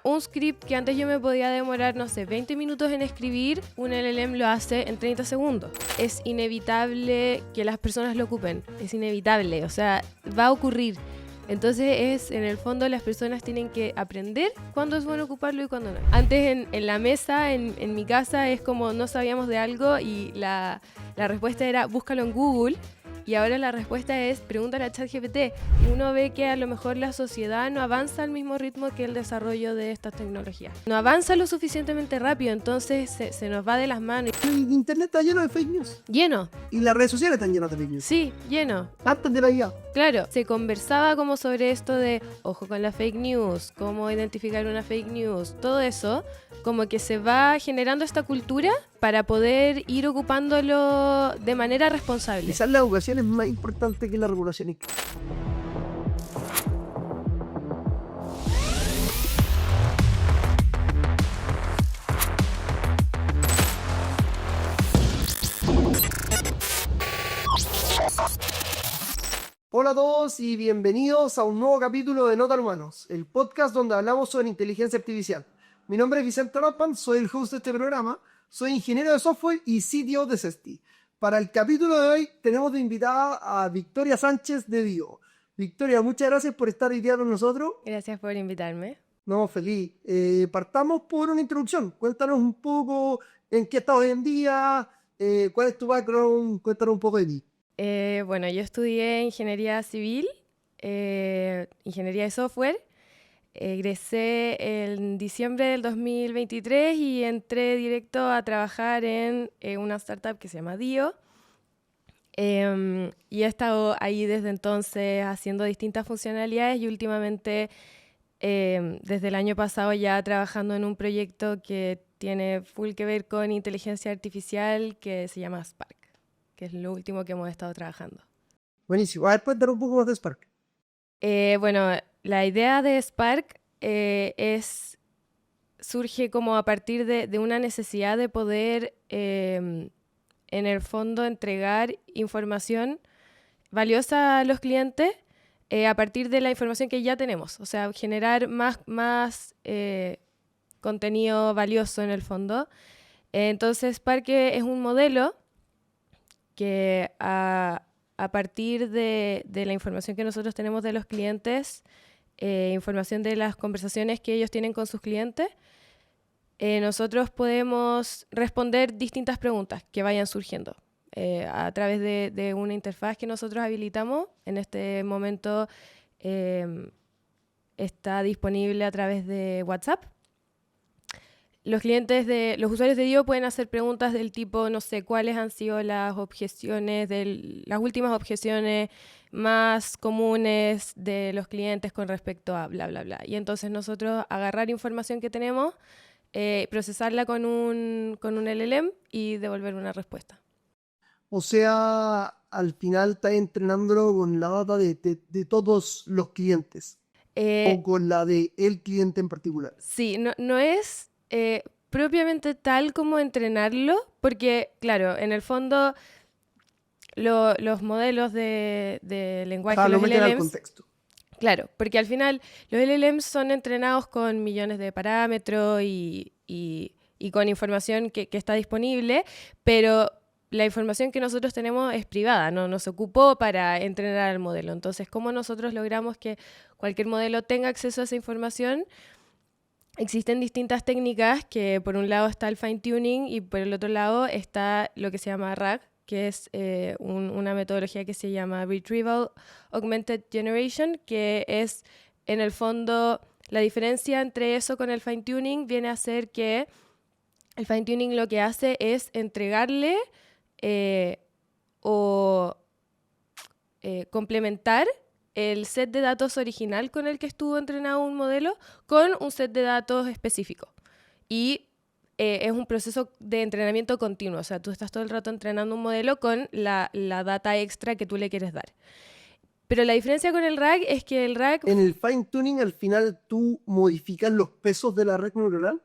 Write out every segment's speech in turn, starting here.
un script que antes yo me podía demorar, no sé, 20 minutos en escribir, un LLM lo hace en 30 segundos. Es inevitable que las personas lo ocupen, es inevitable, o sea, va a ocurrir. Entonces en el fondo las personas tienen que aprender cuándo es bueno ocuparlo y cuándo no. Antes en la mesa, en mi casa, es como no sabíamos de algo y la respuesta era búscalo en Google. Y ahora la respuesta es pregúntale a ChatGPT. Y uno ve que a lo mejor la sociedad no avanza al mismo ritmo que el desarrollo de estas tecnologías. No avanza lo suficientemente rápido, entonces se nos va de las manos. El internet está lleno de fake news. Lleno. Y las redes sociales están llenas de fake news. Sí, lleno. Antes de la IA. Claro, se conversaba como sobre esto de ojo con la fake news, cómo identificar una fake news, todo eso, como que se va generando esta cultura para poder ir ocupándolo de manera responsable. Quizás la educación es más importante que la regulación. Hola a todos y bienvenidos a un nuevo capítulo de Nota Humanos, el podcast donde hablamos sobre inteligencia artificial. Mi nombre es Vicente Raspan, soy el host de este programa, soy ingeniero de software y CTO de Cesti. Para el capítulo de hoy tenemos de invitada a Victoria Sánchez de Vivo. Victoria, muchas gracias por estar hoy día con nosotros. Gracias por invitarme. No, feliz. Partamos por una introducción. Cuéntanos un poco en qué estás hoy en día, cuál es tu background, cuéntanos un poco de ti. Bueno, yo estudié ingeniería civil, ingeniería de software. Egresé en diciembre del 2023 y entré directo a trabajar en una startup que se llama Dio. Y he estado ahí desde entonces haciendo distintas funcionalidades y últimamente, desde el año pasado, ya trabajando en un proyecto que tiene full que ver con inteligencia artificial que se llama Spark, que es lo último que hemos estado trabajando. Buenísimo. A ver, cuéntanos un poco más de Spark. Bueno, la idea de Spark surge como a partir de una necesidad de poder, en el fondo, entregar información valiosa a los clientes a partir de la información que ya tenemos. O sea, generar más contenido valioso en el fondo. Entonces, Spark es un modelo que a partir de la información que nosotros tenemos de los clientes, información de las conversaciones que ellos tienen con sus clientes, nosotros podemos responder distintas preguntas que vayan surgiendo a través de una interfaz que nosotros habilitamos. En este momento está disponible a través de WhatsApp. Los usuarios de Dio pueden hacer preguntas del tipo, no sé, cuáles han sido las últimas objeciones más comunes de los clientes con respecto a bla, bla, bla. Y entonces nosotros agarrar información que tenemos, procesarla con un LLM y devolver una respuesta. O sea, al final estás entrenándolo con la data de todos los clientes. O con la de el cliente en particular. Sí, no es propiamente tal como entrenarlo, porque, claro, en el fondo los modelos de lenguaje, lo los meten al LLMs, contexto. claro, porque al final los LLMs son entrenados con millones de parámetros y con información que está disponible, pero la información que nosotros tenemos es privada, no nos ocupó para entrenar al modelo. Entonces, ¿cómo nosotros logramos que cualquier modelo tenga acceso a esa información? Existen distintas técnicas, que por un lado está el fine tuning y por el otro lado está lo que se llama RAG, que es una metodología que se llama Retrieval Augmented Generation, que es, en el fondo, la diferencia entre eso con el fine tuning viene a ser que el fine tuning lo que hace es entregarle complementar el set de datos original con el que estuvo entrenado un modelo con un set de datos específico. Y es un proceso de entrenamiento continuo. O sea, tú estás todo el rato entrenando un modelo con la data extra que tú le quieres dar. Pero la diferencia con el RAG es que el RAG... En el fine tuning, al final, ¿tú modificas los pesos de la red neuronal?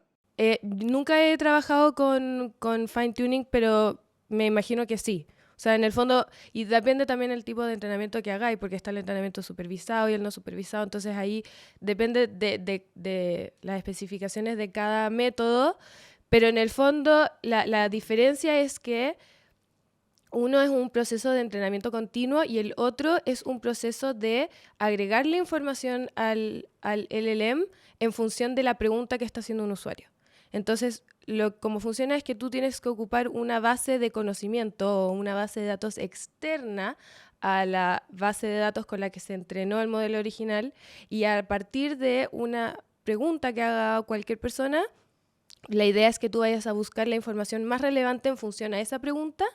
Nunca he trabajado con fine tuning, pero me imagino que sí. O sea, en el fondo, y depende también el tipo de entrenamiento que hagáis, porque está el entrenamiento supervisado y el no supervisado, entonces ahí depende de las especificaciones de cada método, pero en el fondo la diferencia es que uno es un proceso de entrenamiento continuo y el otro es un proceso de agregarle información al LLM en función de la pregunta que está haciendo un usuario. Entonces, como funciona es que tú tienes que ocupar una base de conocimiento o una base de datos externa a la base de datos con la que se entrenó el modelo original y a partir de una pregunta que haga cualquier persona, la idea es que tú vayas a buscar la información más relevante en función a esa pregunta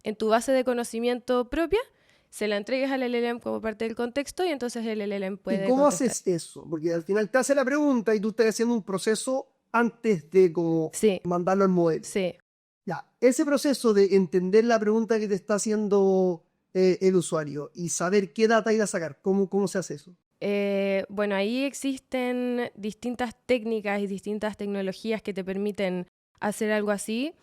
en tu base de conocimiento propia, se la entregues al LLM como parte del contexto y entonces el LLM puede ¿Y cómo contestar. haces eso? Porque al final te hace la pregunta y tú estás haciendo un proceso antes de como Sí, mandarlo al modelo. sí. Ya, ese proceso de entender la pregunta que te está haciendo el usuario y saber qué data ir a sacar, ¿cómo se hace eso? Bueno, ahí existen distintas técnicas y distintas tecnologías que te permiten hacer algo así.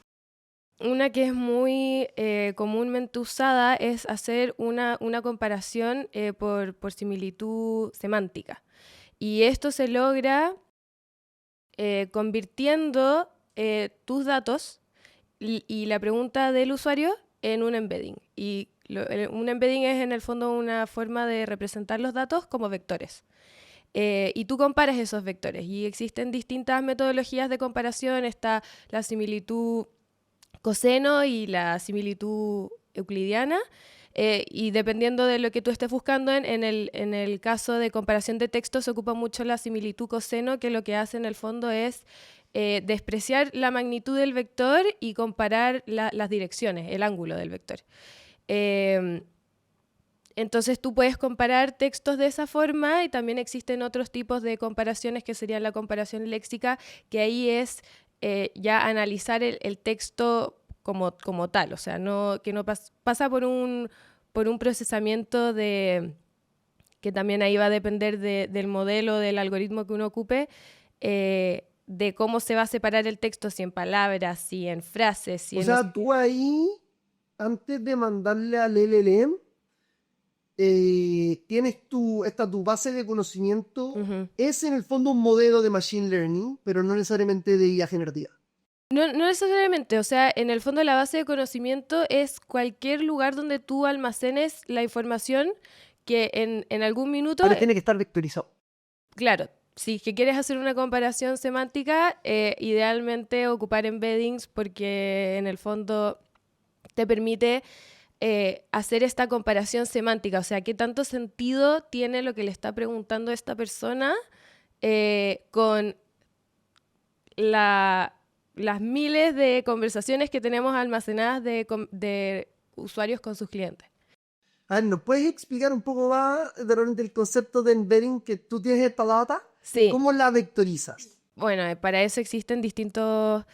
Una que es muy comúnmente usada es hacer una comparación por similitud semántica. Y esto se logra convirtiendo tus datos y la pregunta del usuario en un embedding. Y un embedding es en el fondo una forma de representar los datos como vectores. Y tú comparas esos vectores. Y existen distintas metodologías de comparación. Está la similitud coseno y la similitud euclidiana. Y dependiendo de lo que tú estés buscando, en el caso de comparación de texto se ocupa mucho la similitud coseno, que lo que hace en el fondo es despreciar la magnitud del vector y comparar las direcciones, el ángulo del vector. Entonces tú puedes comparar textos de esa forma y también existen otros tipos de comparaciones que serían la comparación léxica, que ahí es ya analizar el texto como tal, o sea, que no pasa por un procesamiento que también ahí va a depender del modelo, del algoritmo que uno ocupe, de cómo se va a separar el texto, si en palabras, si en frases, si O en... sea, tú ahí, antes de mandarle al LLM, tienes tu base de conocimiento, Ujú. es en el fondo un modelo de machine learning, pero no necesariamente de IA generativa. No, no necesariamente, o sea, en el fondo la base de conocimiento es cualquier lugar donde tú almacenes la información que en algún minuto, Ahora tiene que estar vectorizado. claro, si es que quieres hacer una comparación semántica, idealmente ocupar embeddings porque en el fondo te permite hacer esta comparación semántica, o sea, qué tanto sentido tiene lo que le está preguntando esta persona con las miles de conversaciones que tenemos almacenadas de usuarios con sus clientes. A ver, ¿nos puedes explicar un poco más de repente el concepto de embedding que tú tienes esta data? Sí, ¿Cómo la vectorizas? bueno, para eso existen distintos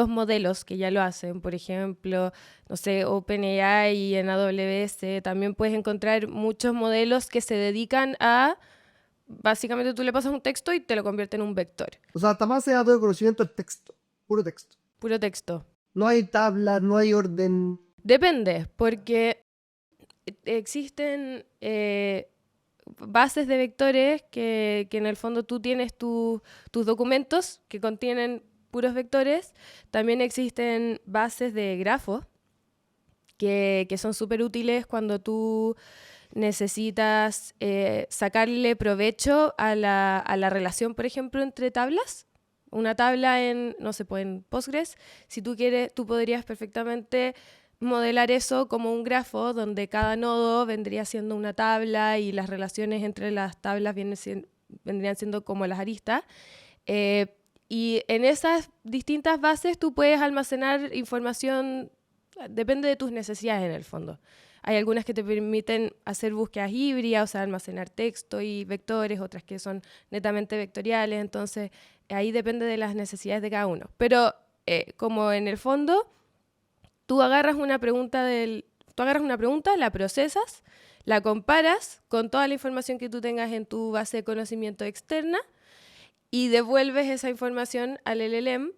modelos que ya lo hacen. Por ejemplo, no sé, OpenAI y en AWS también puedes encontrar muchos modelos que se dedican a, básicamente tú le pasas un texto y te lo convierte en un vector. O sea, esta base de datos de conocimiento es texto, puro texto. Puro texto. No hay tablas, no hay orden. Depende, porque existen bases de vectores que en el fondo tú tienes tus documentos que contienen puros vectores. También existen bases de grafos que son súper útiles cuando tú necesitas sacarle provecho a la relación, por ejemplo, entre tablas. Una tabla en, no sé, pues en Postgres, si tú quieres, tú podrías perfectamente modelar eso como un grafo donde cada nodo vendría siendo una tabla y las relaciones entre las tablas vendrían siendo como las aristas. Eh, y en esas distintas bases tú puedes almacenar información, depende de tus necesidades en el fondo. Hay algunas que te permiten hacer búsquedas híbridas, o sea, almacenar texto y vectores, otras que son netamente vectoriales, entonces ahí depende de las necesidades de cada uno. Pero como en el fondo, tú agarras una pregunta, la procesas, la comparas con toda la información que tú tengas en tu base de conocimiento externa y devuelves esa información al LLM.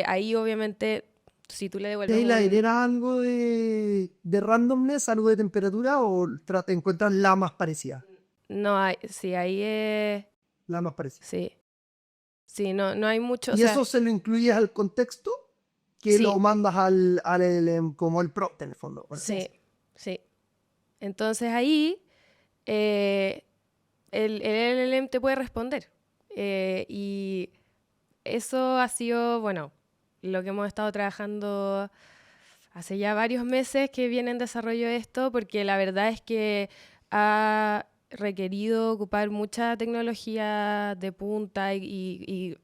Ahí obviamente Si tú le ¿Y devuelves ahí la un... genera algo de randomness, algo de temperatura o encuentras la más parecida? No hay, sí, ahí es... La más parecida. Sí, sí, no hay mucho, o Y sea, eso se lo incluyes al contexto que lo sí, mandas al LLM como el prompt en el fondo, por así sí, decirlo. sí. Entonces ahí eh, el LLM te puede responder. Y eso ha sido, bueno, lo que hemos estado trabajando hace ya varios meses que viene en desarrollo esto, porque la verdad es que ha requerido ocupar mucha tecnología de punta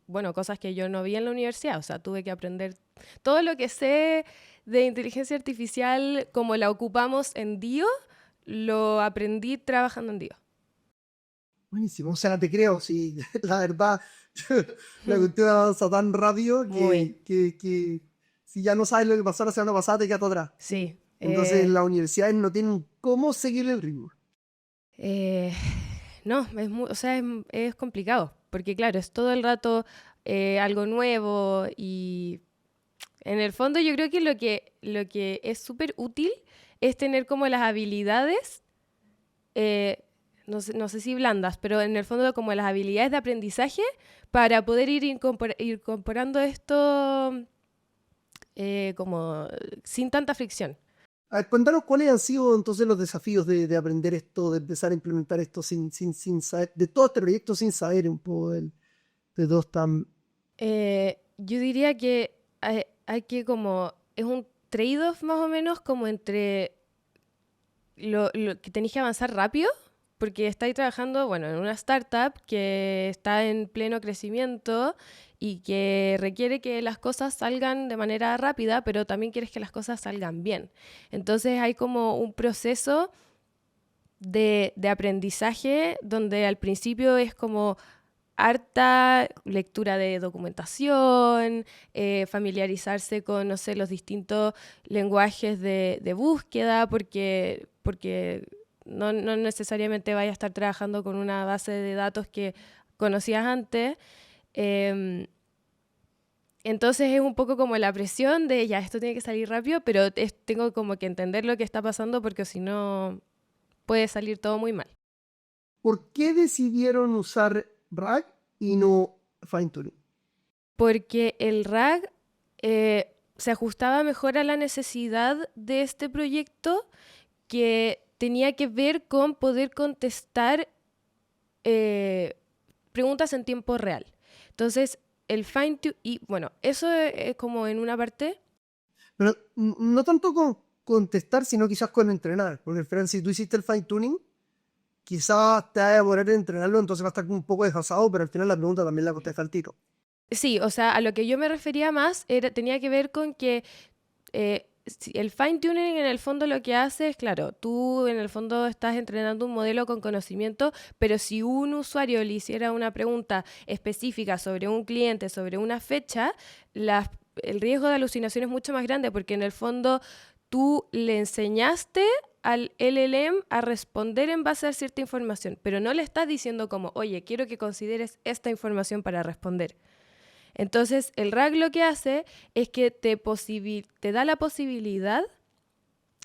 bueno, cosas que yo no vi en la universidad. O sea, tuve que aprender todo lo que sé de inteligencia artificial, como la ocupamos en DIO, lo aprendí trabajando en DIO. Buenísimo, o sea, te creo, sí, la verdad, la cuestión avanza tan rápido Muy, que si ya no sabes lo que pasó la semana pasada, te queda todo atrás. sí. Entonces las universidades no tienen cómo seguir el ritmo. Eh, no, o sea, es complicado, porque claro, es todo el rato algo nuevo y en el fondo yo creo que lo que es súper útil es tener como las habilidades, eh, no sé si blandas, pero en el fondo como las habilidades de aprendizaje para poder ir incorporando esto como sin tanta fricción. A ver, cuéntanos cuáles han sido entonces los desafíos de aprender esto, de empezar a implementar esto sin saber, de todo este proyecto sin saber un poco de todo tan... Yo diría que hay que como, es un trade-off más o menos como entre lo que tenéis que avanzar rápido, porque estáis trabajando, bueno, en una startup que está en pleno crecimiento y que requiere que las cosas salgan de manera rápida, pero también quieres que las cosas salgan bien. Entonces hay como un proceso de aprendizaje donde al principio es como harta lectura de documentación, familiarizarse con, no sé, los distintos lenguajes de búsqueda, porque no necesariamente vaya a estar trabajando con una base de datos que conocías antes. Em, entonces es un poco como la presión de, ya, esto tiene que salir rápido, pero tengo como que entender lo que está pasando porque si no puede salir todo muy mal. ¿Por qué decidieron usar RAG y no fine-tuning? Porque el RAG se ajustaba mejor a la necesidad de este proyecto que tenía que ver con poder contestar preguntas en tiempo real. Entonces, el fine tuning, y bueno, eso es como en una parte. Pero no tanto con contestar, sino quizás con entrenar. Porque al final, si tú hiciste el fine-tuning, quizás te va a demorar en entrenarlo, entonces va a estar un poco desfasado, pero al final la pregunta también la contesta al tiro. Sí, o sea, a lo que yo me refería más tenía que ver con que el fine tuning en el fondo lo que hace es, claro, tú en el fondo estás entrenando un modelo con conocimiento, pero si un usuario le hiciera una pregunta específica sobre un cliente, sobre una fecha, el riesgo de alucinación es mucho más grande porque en el fondo tú le enseñaste al LLM a responder en base a cierta información, pero no le estás diciendo como, oye, quiero que consideres esta información para responder. Entonces, el RAG lo que hace es que te da la posibilidad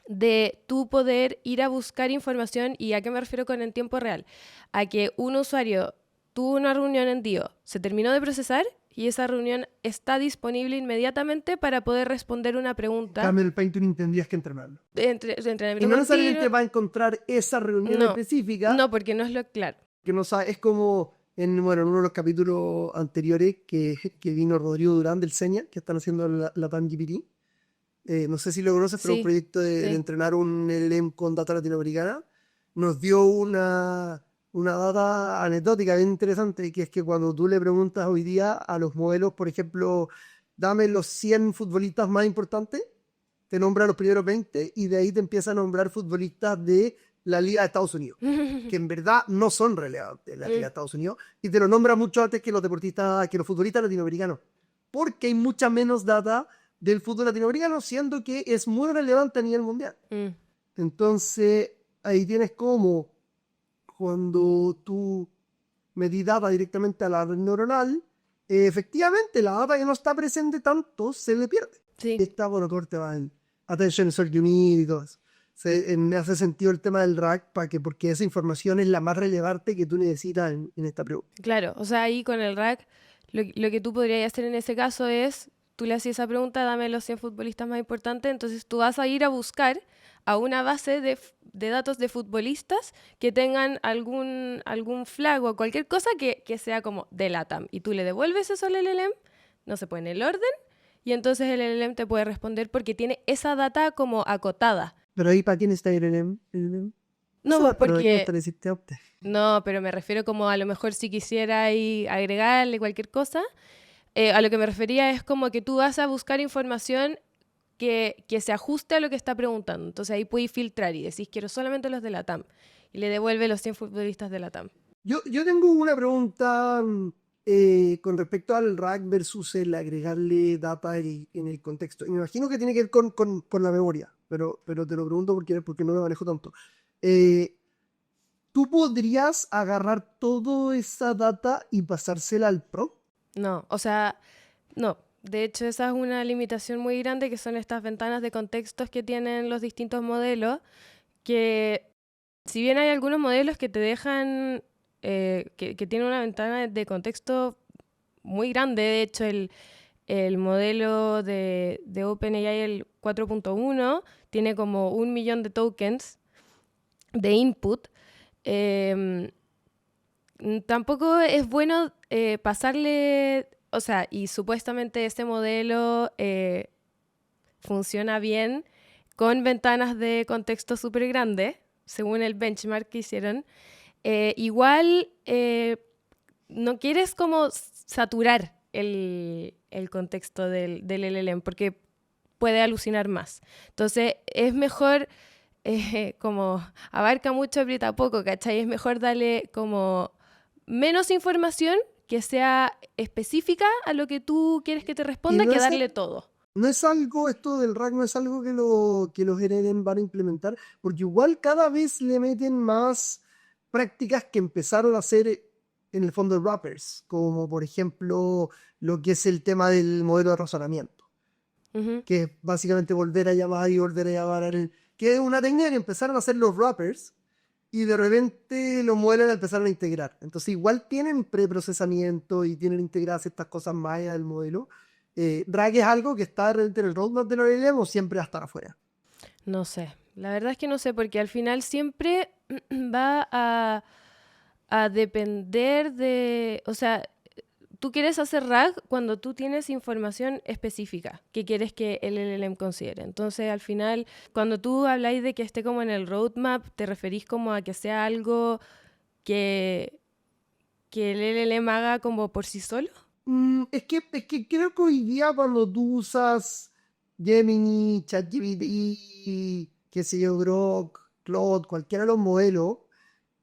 de tú poder ir a buscar información. ¿Y a qué me refiero con en tiempo real? A que un usuario tuvo una reunión en DIO, se terminó de procesar y esa reunión está disponible inmediatamente para poder responder una En pregunta cambio, en el fine-tuning tendrías que entrenarlo. de Y entrenamiento no necesariamente continuo. va a encontrar esa reunión No, específica, no, porque no es lo claro. que no sabe, es como bueno, en uno de los capítulos anteriores que vino Rodrigo Durán del Seña, que están haciendo la TAM-GPT. No sé si lo conoces, pero un Sí, proyecto de sí. entrenar un LLM con data latinoamericana. Nos dio una data anecdótica bien interesante, que es que cuando tú le preguntas hoy día a los modelos, por ejemplo, dame los 100 futbolistas más importantes, te nombra los primeros 20 y de ahí te empieza a nombrar futbolistas de la Liga de Estados Unidos, que en verdad no son relevantes en la Liga de Estados Unidos, y te lo nombra mucho antes que los deportistas, que los futbolistas latinoamericanos, porque hay mucha menos data del fútbol latinoamericano, siendo que es muy relevante a nivel mundial. Mm. Entonces, ahí tienes como cuando tú metí data directamente a la red neuronal, efectivamente la data que no está presente tanto se le pierde. Sí, Esta, bueno, corte va en Attention Insert Unit y todo eso. Me hace sentido el tema del rack porque esa información es la más relevante que tú necesitas en esta pregunta. claro. O sea, ahí con el rack, lo que tú podrías hacer en ese caso es, tú le haces esa pregunta, dame los 100 futbolistas más importantes, entonces tú vas a ir a buscar a una base de datos de futbolistas que tengan algún flag o cualquier cosa que sea como de LATAM. Y tú le devuelves eso al LLM, no se pone el orden, y entonces el LLM te puede responder porque tiene esa data como acotada. Pero ahí, ¿para quién está el LLM? No, Esa pues data no debería estar porque en el sistema usted. no, pero me refiero como a lo mejor si quisiera ahí agregarle cualquier cosa. A lo que me refería es como que tú vas a buscar información que se ajuste a lo que está preguntando. Entonces ahí puedes filtrar y decís, quiero solamente los de la TAM. Y le devuelve los 100 futbolistas de la TAM. Yo tengo una pregunta con respecto al rack versus el agregarle data en el contexto. Y me imagino que tiene que ver con la memoria, pero te lo pregunto porque no me manejo tanto. Eh, ¿Tú podrías agarrar toda esa data y pasársela al prompt? No, o sea, no. De hecho, esa es una limitación muy grande que son estas ventanas de contextos que tienen los distintos modelos, que si bien hay algunos modelos que te dejan, que tienen una ventana de contexto muy grande, de hecho el modelo de OpenAI, el 4.1, tiene como 1 millón de tokens de input. Eh, Tampoco es bueno pasarle, o sea, y supuestamente este modelo funciona bien con ventanas de contexto súper grandes, según el benchmark que hicieron. Igual no quieres como saturar el contexto del LLM porque puede alucinar más. Entonces es mejor, como abarca mucho, aprieta poco, ¿cachai? Es mejor darle como menos información que sea específica a lo que tú quieres que te Y responda que darle todo. no es algo, esto del rack no es algo que los LLM van a implementar, porque igual cada vez le meten más prácticas que empezaron a hacer en el fondo wrappers, como por ejemplo lo que es el tema del modelo de razonamiento, Ujú. que es básicamente volver a llamar y volver a llamar, que es una técnica que empezaron a hacer los wrappers y de repente los modelos la empezaron a integrar. Entonces igual tienen preprocesamiento y tienen integradas estas cosas más allá del modelo. RAG es algo que está realmente en el roadmap de los LLM o siempre va a estar afuera. No sé, la verdad es que no sé, porque al final siempre va a depender de, o sea, tú quieres hacer RAG cuando tú tienes información específica que quieres que el LLM considere. Entonces, al final, cuando tú habláis de que esté como en el roadmap, te referís como a que sea algo que, que el LLM haga como por sí solo. Es que creo que hoy día cuando tú usas Gemini, ChatGPT, qué sé yo, Grok, Claude, cualquiera de los modelos,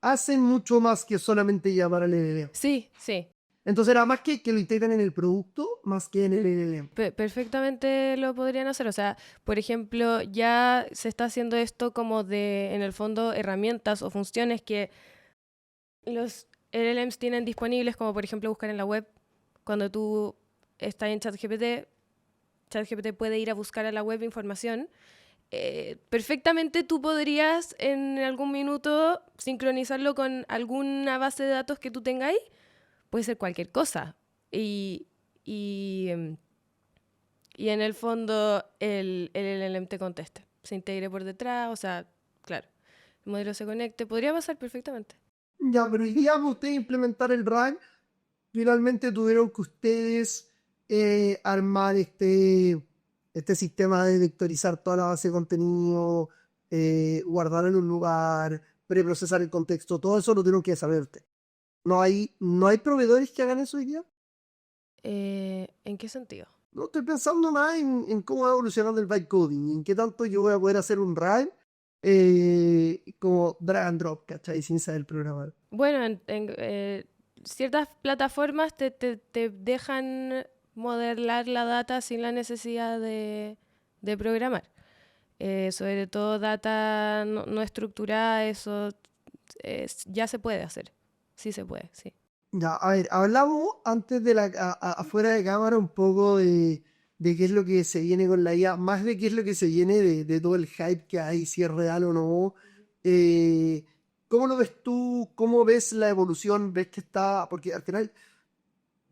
hacen mucho más que solamente llamar al LLM. Sí, sí. Entonces era más que lo integran en el producto más que en el LLM. Perfectamente lo podrían hacer. O sea, por ejemplo, ya se está haciendo esto como de, en el fondo, herramientas o funciones que los LLMs tienen disponibles, como por ejemplo buscar en la web. Cuando tú estás en ChatGPT, ChatGPT puede ir a buscar a la web información. Perfectamente tú podrías en algún minuto sincronizarlo con alguna base de datos que tú tengáis. Puede ser cualquier cosa. Y, y, em, y en el fondo el LLM te conteste. Se integre por detrás, o sea, claro, el modelo se conecte. Podría pasar perfectamente. Ya, pero hoy día para ustedes implementar el RAG, finalmente tuvieron que ustedes armar este sistema de vectorizar toda la base de contenido, guardar en un lugar, preprocesar el contexto, todo eso lo tuvieron que saber ustedes. No hay proveedores que hagan eso hoy día. ¿En qué sentido? No estoy pensando más en cómo va evolucionando el bytecoding, en qué tanto yo voy a poder hacer un RAG como drag and drop, ¿cachai? Sin saber programar. Bueno, ciertas plataformas te dejan modelar la data sin la necesidad de programar. Sobre todo data no estructurada, eso ya se puede hacer. Sí se puede, sí. Ya, a ver, hablamos antes de afuera de cámara un poco de qué es lo que se viene con la IA, más de qué es lo que se viene de todo el hype que hay, si es real o no. Eh, ¿Cómo lo ves tú? ¿Cómo ves la evolución? ¿Ves que está...? Porque al final,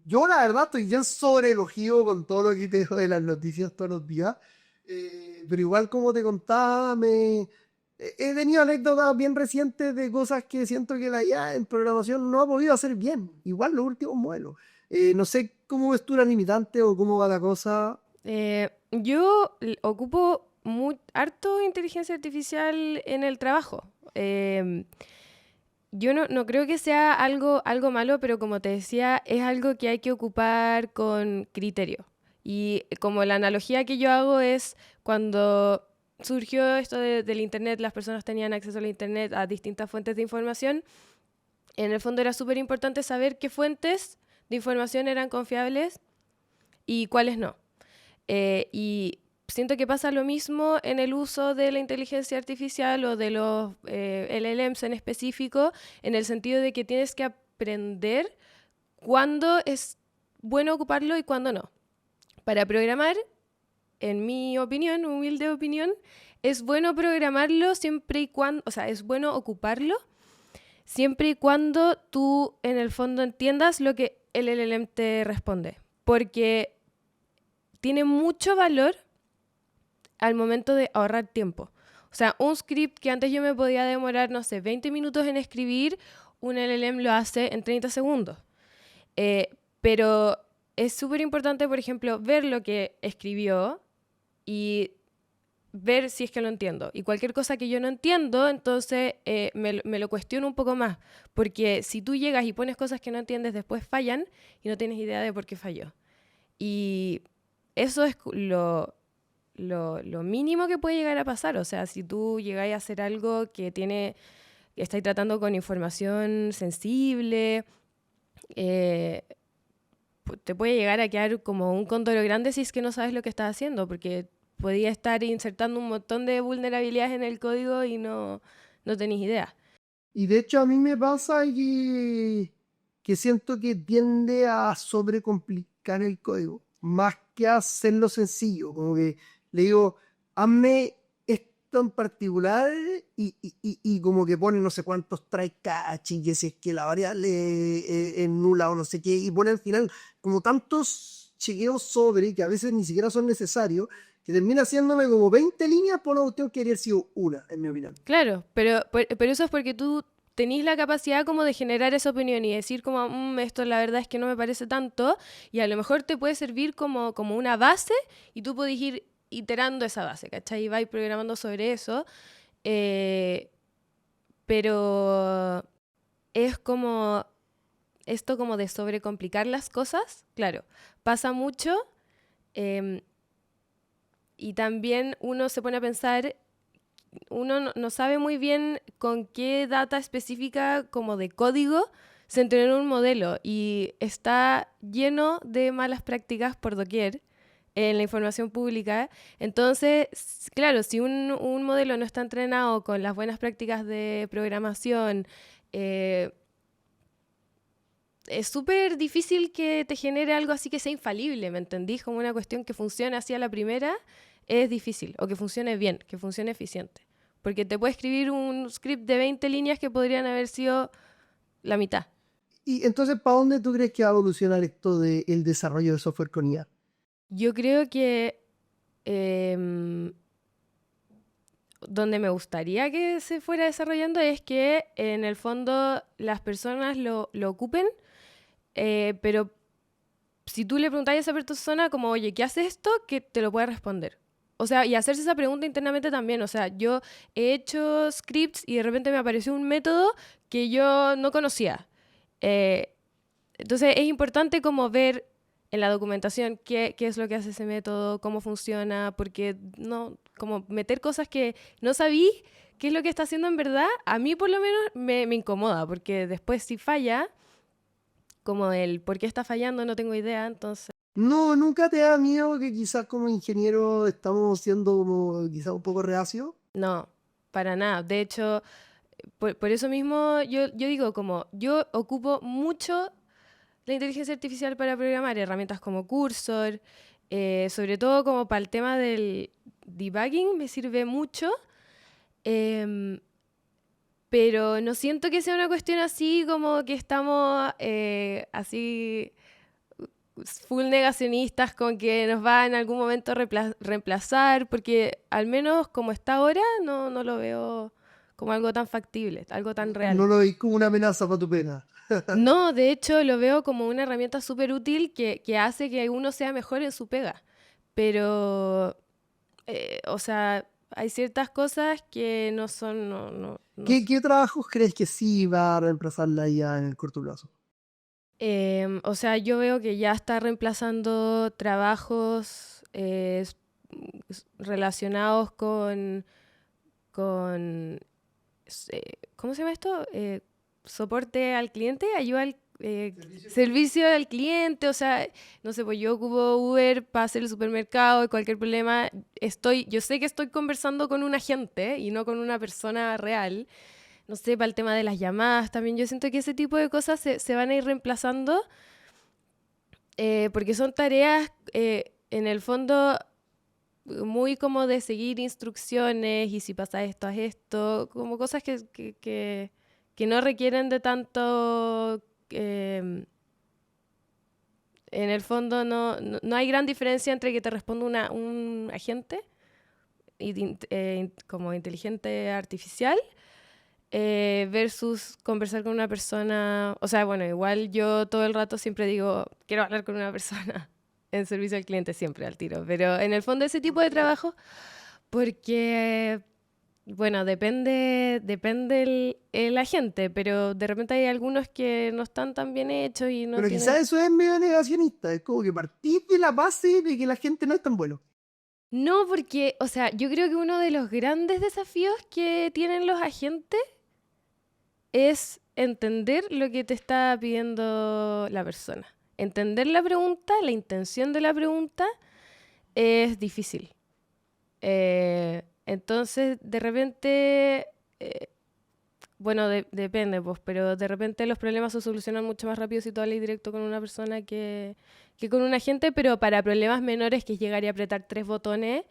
yo la verdad estoy bien sobreelogio con todo lo que te dejo de las noticias todos los días. Pero igual como te contaba, he tenido anécdotas bien recientes de cosas que siento que la IA en programación no ha podido hacer bien. Igual los últimos modelos. No sé cómo ves tú la limitante o cómo va la cosa. Yo ocupo harto inteligencia artificial en el trabajo. Yo no creo que sea algo malo, pero como te decía, es algo que hay que ocupar con criterio. Y como la analogía que yo hago es cuando surgió esto del Internet, las personas tenían acceso al Internet a distintas fuentes de información. En el fondo era súper importante saber qué fuentes de información eran confiables y cuáles no. Y siento que pasa lo mismo en el uso de la inteligencia artificial o de los LLMs en específico, en el sentido de que tienes que aprender cuándo es bueno ocuparlo y cuándo no. Para programar, en mi opinión, humilde opinión, es bueno programarlo siempre y cuando, o sea, es bueno ocuparlo siempre y cuando tú en el fondo entiendas lo que el LLM te responde. Porque tiene mucho valor al momento de ahorrar tiempo. O sea, un script que antes yo me podía demorar, no sé, 20 minutos en escribir, un LLM lo hace en 30 segundos. Pero es súper importante, por ejemplo, ver lo que escribió y ver si es que lo entiendo. Y cualquier cosa que yo no entiendo, entonces me lo cuestiono un poco más. Porque si tú llegas y pones cosas que no entiendes, después fallan y no tienes idea de por qué falló. Y eso es lo mínimo que puede llegar a pasar. O sea, si tú llegáis a hacer algo que estáis tratando con información sensible, te puede llegar a quedar como un cóndoro grande si es que no sabes lo que estás haciendo, porque podía estar insertando un montón de vulnerabilidades en el código y no tenéis idea. Y de hecho a mí me pasa que siento que tiende a sobrecomplicar el código, más que a hacerlo sencillo. Como que le digo, hazme esto en particular y como que pone no sé cuántos try catch y que si es que la variable es nula o no sé qué, y pone al final como tantos chequeos sobre que a veces ni siquiera son necesarios, que termina haciéndome como 20 líneas por una cuestión que debería haber sido una, en mi opinión. Claro, pero eso es porque tú tenés la capacidad como de generar esa opinión y decir como, esto la verdad es que no me parece tanto, y a lo mejor te puede servir como una base y tú puedes ir iterando esa base, ¿cachai? Y vais programando sobre eso, eh, pero es como esto como de sobrecomplicar las cosas, claro, pasa mucho, em, y también uno se pone a pensar, uno no sabe muy bien con qué data específica como de código se entrenó un modelo y está lleno de malas prácticas por doquier en la información pública. Entonces, claro, si un modelo no está entrenado con las buenas prácticas de programación, eh, es súper difícil que te genere algo así que sea infalible, ¿me entendís? Como una cuestión que funcione así a la primera es difícil, o que funcione bien, que funcione eficiente. Porque te puede escribir un script de 20 líneas que podrían haber sido la mitad. Y entonces, ¿para dónde tú crees que va a evolucionar esto del desarrollo de software con IA? Yo creo que donde me gustaría que se fuera desarrollando es que en el fondo las personas lo ocupen, pero si tú le preguntas a esa persona como, oye, ¿qué hace esto? Que te lo pueda responder. O sea, y hacerse esa pregunta internamente también. O sea, yo he hecho scripts y de repente me apareció un método que yo no conocía. Eh, entonces es importante como ver en la documentación qué es lo que hace ese método, cómo funciona, porque no, como meter cosas que no sabí qué es lo que está haciendo en verdad, a mí por lo menos me incomoda, porque después si falla, como el por qué está fallando no tengo idea, entonces... No, ¿nunca te da miedo que quizás como ingeniero estamos siendo como quizás un poco reacios? No, para nada. De hecho, por eso mismo yo digo como yo ocupo mucho la inteligencia artificial para programar herramientas como Cursor, Sobre todo como para el tema del debugging me sirve mucho, em, pero no siento que sea una cuestión así como que estamos así full negacionistas con que nos va en algún momento a reemplazar, porque al menos como está ahora no lo veo como algo tan factible, algo tan No real. lo veis como una amenaza para tu pena. No, de hecho lo veo como una herramienta súper útil que hace que uno sea mejor en su pega. Pero, o sea, hay ciertas cosas que no son, ¿Qué trabajos crees que sí va a reemplazar la IA en el corto plazo? O sea, yo veo que ya está reemplazando trabajos relacionados con ¿cómo se llama esto? Soporte al cliente, ayuda al servicio al cliente, o sea, no sé, pues yo ocupo Uber para hacer el supermercado y cualquier problema, yo sé que estoy conversando con un agente y no con una persona real. No sé, para el tema de las llamadas también, yo siento que ese tipo de cosas se van a ir reemplazando porque son tareas en el fondo muy como de seguir instrucciones y si pasa esto, haz esto, como cosas que no requieren de tanto... en el fondo no hay gran diferencia entre que te responda un agente como inteligente artificial versus conversar con una persona. O sea, bueno, igual yo todo el rato siempre digo, quiero hablar con una persona en servicio al cliente, siempre al tiro. Pero en el fondo ese tipo de trabajo, porque, bueno, depende el agente, pero de repente hay algunos que no están tan bien hechos y no Pero quizás tienen... eso es medio negacionista. Es como que partís de la base de que la gente no es tan buena. No, porque, o sea, yo creo que uno de los grandes desafíos que tienen los agentes es entender lo que te está pidiendo la persona. Entender la pregunta, la intención de la pregunta es difícil. Entonces, de repente, bueno, depende, pues, pero de repente los problemas se solucionan mucho más rápido si tú hablas directo con una persona que con un agente, pero para problemas menores que es llegar y apretar tres botones,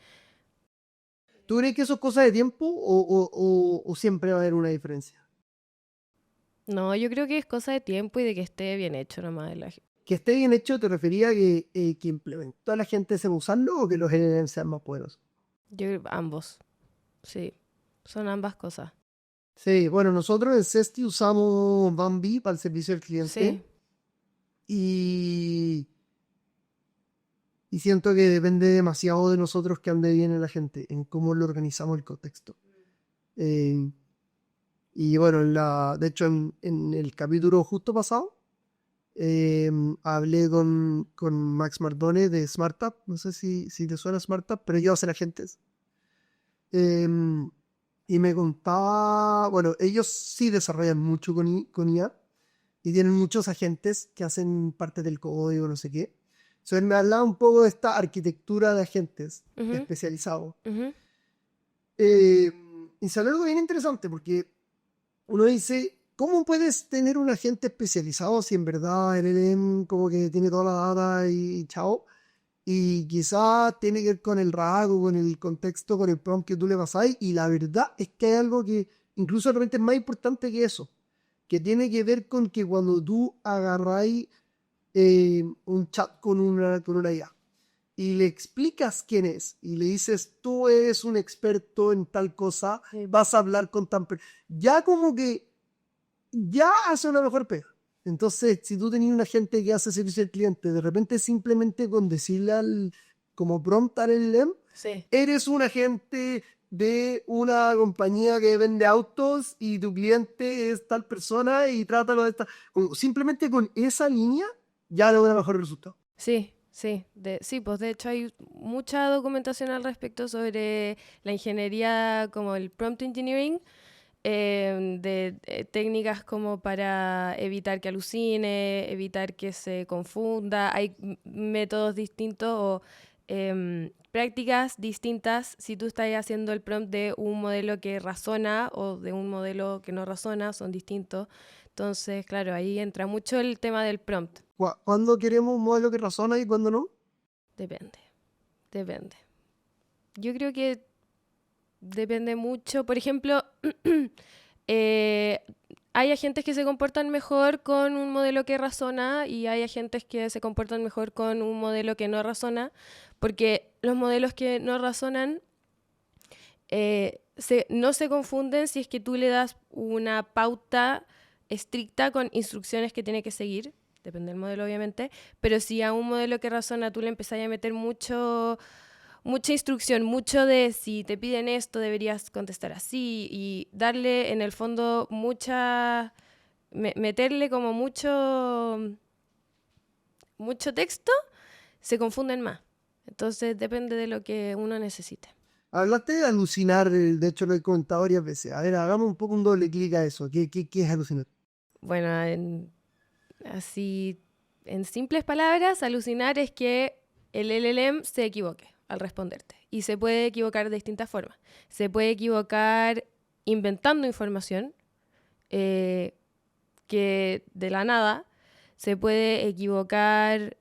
¿Tú crees que eso es cosa de tiempo o siempre va a haber una diferencia? no, yo creo que es cosa de tiempo y de que esté bien hecho nomás. Que esté bien hecho, ¿te refería a que implementó a la gente sepa usarlo o que los LLM sean más poderosos? Yo creo ambos, sí, son ambas cosas. Sí, bueno, nosotros en Cesti usamos Bambi para el servicio al Sí. cliente y, y siento que depende demasiado de nosotros que ande bien en la gente, en cómo lo organizamos el contexto. Eh, y bueno, de hecho en el capítulo justo pasado hablé con Max Mardone de SmartUp, no sé si te suena SmartUp, pero ellos hacen agentes. Em, y me contaba, bueno, ellos sí desarrollan mucho con IA y tienen muchos agentes que hacen parte del código, no sé qué. Entonces él me hablaba un poco de esta arquitectura de agentes Ujú, especializados. ujú. Eh, y salió algo bien interesante porque uno dice, ¿cómo puedes tener un agente especializado si en verdad el LLM como que tiene toda la data y chao? Y quizás tiene que ver con el rasgo, con el contexto, con el prompt que tú le pasáis. Y la verdad es que hay algo que incluso realmente es más importante que eso, que tiene que ver con que cuando tú agarráis un chat con una IA y le explicas quién es y le dices, tú eres un experto en tal cosa, vas a hablar con ya como que ya hace una mejor pega. Entonces, si tú tenías un agente que hace servicio al cliente, de repente simplemente con decirle como prompt al LLM, Sí. eres un agente de una compañía que vende autos y tu cliente es tal persona y trátalo de esta. Simplemente con esa línea ya logra mejor resultado. Sí, sí, sí, pues de hecho hay mucha documentación al respecto sobre la ingeniería como el prompt engineering, de técnicas como para evitar que alucine, evitar que se confunda. Hay métodos distintos o prácticas distintas si tú estás haciendo el prompt de un modelo que razona o de un modelo que no razona, son distintos. Entonces, claro, ahí entra mucho el tema del prompt. ¿Cuándo queremos un modelo que razona y cuándo no? Depende. Yo creo que depende mucho. Por ejemplo, eh, hay agentes que se comportan mejor con un modelo que razona y hay agentes que se comportan mejor con un modelo que no razona, porque los modelos que no razonan no se confunden si es que tú le das una pauta estricta con instrucciones que tiene que seguir, depende del modelo obviamente, pero si a un modelo que razona tú le empezás a meter mucha instrucción, mucho de si te piden esto deberías contestar así y darle en el fondo meterle como mucho texto, se confunden más. Entonces depende de lo que uno necesite. Hablaste de alucinar, de hecho lo he comentado varias veces. A ver, hagamos un poco un doble clic a eso. ¿Qué es alucinar? Bueno, así en simples palabras, alucinar es que el LLM se equivoque al responderte. Y se puede equivocar de distintas formas. Se puede equivocar inventando información, que de la nada. Se puede equivocar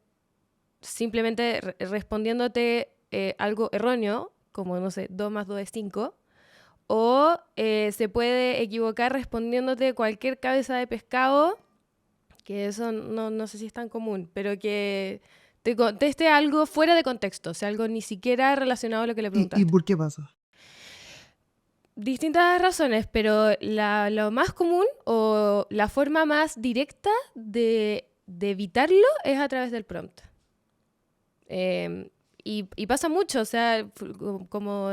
simplemente respondiéndote algo erróneo, como, no sé, 2 más 2 es 5. O se puede equivocar respondiéndote cualquier cabeza de pescado, que eso no sé si es tan común, pero que te conteste algo fuera de contexto, o sea, algo ni siquiera relacionado a lo que le ¿Y preguntaste. por qué pasa? Distintas razones, pero lo más común o la forma más directa de evitarlo es a través del prompt. Y pasa mucho, o sea, como,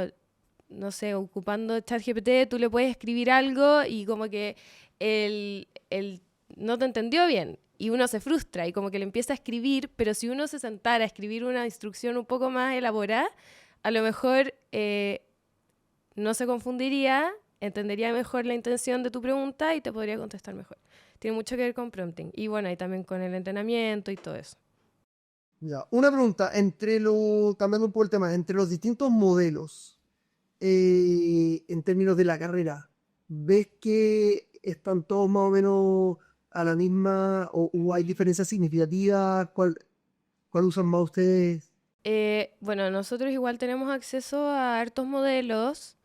no sé, ocupando ChatGPT, tú le puedes escribir algo y como que el no te entendió bien y uno se frustra y como que le empieza a escribir, pero si uno se sentara a escribir una instrucción un poco más elaborada, a lo mejor no se confundiría, entendería mejor la intención de tu pregunta y te podría contestar mejor. Tiene mucho que ver con prompting y bueno, y también con el entrenamiento y todo eso. Ya, una pregunta, cambiando un poco el tema, entre los distintos modelos, en términos de la carrera, ¿ves que están todos más o menos a la misma o hay diferencias significativas? ¿Cuál usan más ustedes? Bueno, nosotros igual tenemos acceso a hartos modelos.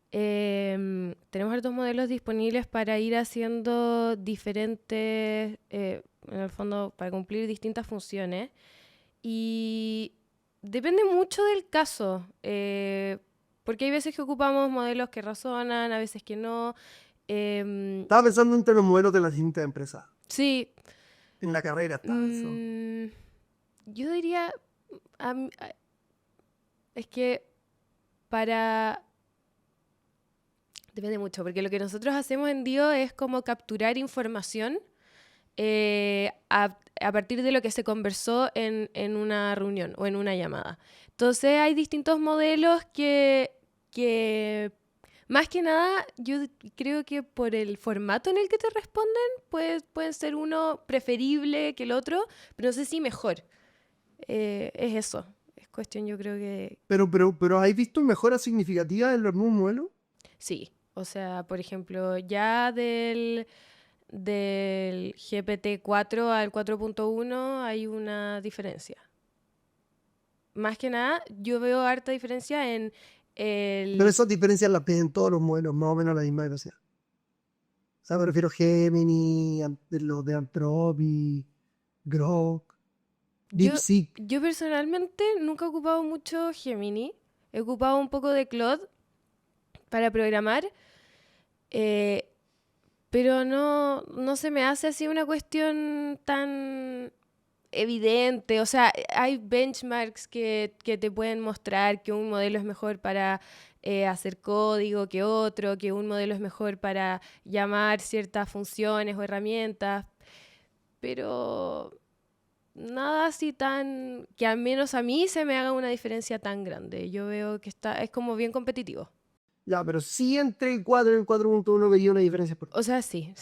Tenemos hartos modelos disponibles para ir haciendo diferentes, en el fondo, para cumplir distintas funciones. Y depende mucho del caso, porque hay veces que ocupamos modelos que razonan, a veces que no. Estaba pensando entre los modelos de las distintas empresas. Sí, En la carrera está eso. mm, yo diría, es que para... Depende mucho, porque lo que nosotros hacemos en Dio es como capturar información a partir de lo que se conversó en una reunión o en una llamada. Entonces hay distintos modelos que más que nada, yo creo que por el formato en el que te responden, pueden ser uno preferible que el otro, pero no sé si mejor. Es eso. Es cuestión, yo creo que Pero ¿has visto mejoras significativas en los nuevos modelos? sí. O sea, por ejemplo, ya del GPT-4 al 4.1 hay una diferencia. Más que nada, yo veo harta diferencia en Pero el... esas diferencias las ves en todos los modelos, más o menos a la misma velocidad. O sea, me refiero a Gemini, los de Anthropic, Grok, Yo, DeepSeek. yo personalmente nunca he ocupado mucho Gemini. He ocupado un poco de Claude para programar, eh, pero no se me hace así una cuestión tan evidente. O sea, hay benchmarks que te pueden mostrar que un modelo es mejor para hacer código que otro, que un modelo es mejor para llamar ciertas funciones o herramientas, pero nada así tan que al menos a mí se me haga una diferencia tan grande. Yo veo que es como bien competitivo. Ya, pero sí entre el 4 y el 4.1 veía una diferencia O sea, sí.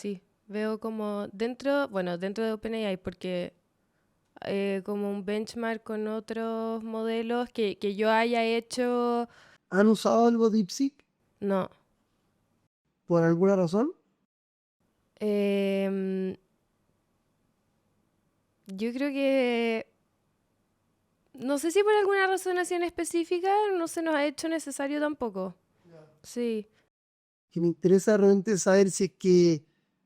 Veo como dentro de OpenAI, porque como un benchmark con otros modelos que yo haya hecho. ¿Han usado algo DeepSeek No. por alguna razón? Yo creo que No sé si por alguna razón así en específica no se nos ha hecho necesario tampoco. Sí. Que me interesa realmente saber si es que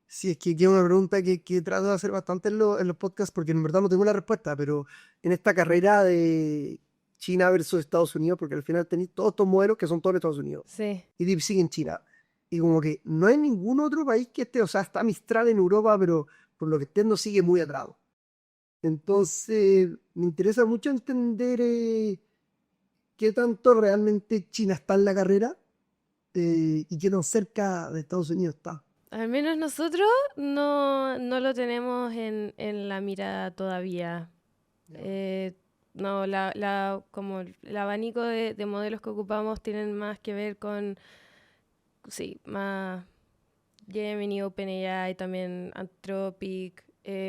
es una pregunta que trato de hacer bastante en los podcasts, porque en verdad no tengo la respuesta, pero en esta carrera de China versus Estados Unidos, porque al final tenéis todos estos modelos que son todos de Estados Unidos, Sí. y DeepSeek en China. Y como que no hay ningún otro país que esté, o sea, está Mistral en Europa, pero por lo que entiendo sigue muy atrás. Entonces, me interesa mucho entender qué tanto realmente China está en la carrera y qué tan cerca de Estados Unidos está. Al menos nosotros no lo tenemos en la mirada todavía. Eh, no, como el abanico de modelos que ocupamos tienen más que ver con, sí, más Gemini, OpenAI, también Anthropic.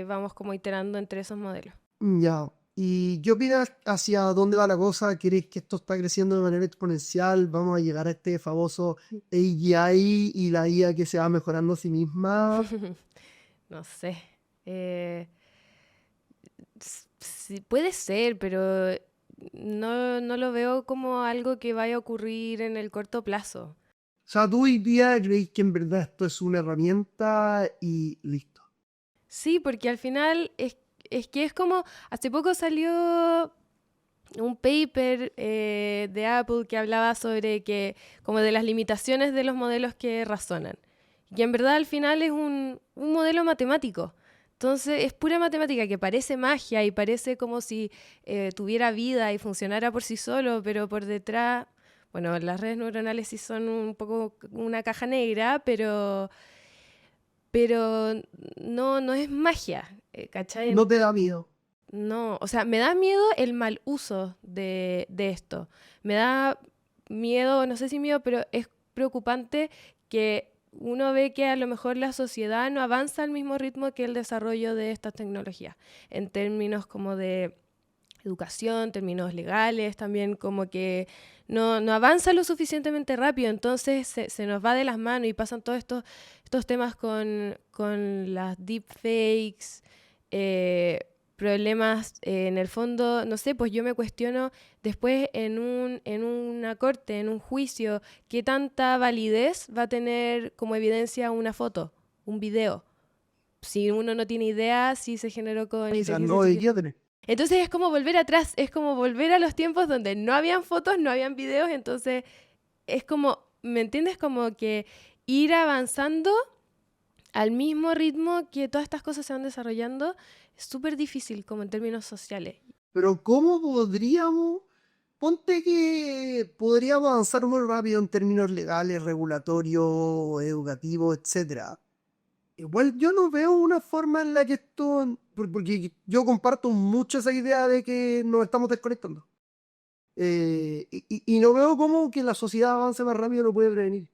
Vamos como iterando entre esos modelos. Ya. ¿Y qué opinas hacia dónde va la cosa? ¿Crees que esto está creciendo de manera exponencial? ¿Vamos a llegar a este famoso AGI y la IA que se va mejorando a sí misma? No sé. Eh, sí, puede ser, pero no lo veo como algo que vaya a ocurrir en el corto plazo. O sea, ¿tú hoy día crees que en verdad esto es una herramienta y listo? Sí, porque al final es que es como, hace poco salió un paper de Apple que hablaba sobre que, como de las limitaciones de los modelos que razonan. Y en verdad al final es un modelo matemático. Entonces es pura matemática que parece magia y parece como si tuviera vida y funcionara por sí solo, pero por detrás, bueno, las redes neuronales sí son un poco una caja negra, pero no es magia, ¿cachai? ¿No te da miedo? No, o sea, me da miedo el mal uso de esto. Me da miedo, no sé si miedo, pero es preocupante que uno ve que a lo mejor la sociedad no avanza al mismo ritmo que el desarrollo de estas tecnologías, en términos como de educación, términos legales, también como que no avanza lo suficientemente rápido, entonces se nos va de las manos y pasan todos estos temas con las deepfakes, problemas en el fondo, no sé, pues yo me cuestiono después en una corte, en un juicio, qué tanta validez va a tener como evidencia una foto, un video, si uno no tiene idea si se generó con O sea, inteligencia no artificial. debería tener. Entonces es como volver atrás, es como volver a los tiempos donde no habían fotos, no habían videos, entonces es como, ¿me entiendes? Como que ir avanzando al mismo ritmo que todas estas cosas se van desarrollando es súper difícil como en términos sociales. Pero ¿cómo podríamos? Ponte que podríamos avanzar muy rápido en términos legales, regulatorios, educativos, etcétera. Igual yo no veo una forma en la que esto, porque yo comparto mucho esa idea de que nos estamos desconectando. Y no veo cómo que la sociedad avance más rápido lo puede prevenir.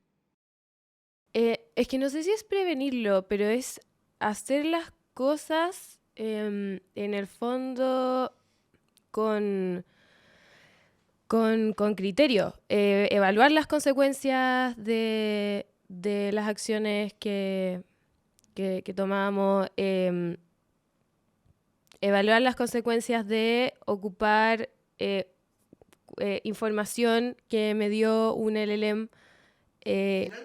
Es que no sé si es prevenirlo, pero es hacer las cosas en el fondo con con criterio, evaluar las consecuencias de las acciones que tomamos, evaluar las consecuencias de ocupar información que me dio un LLM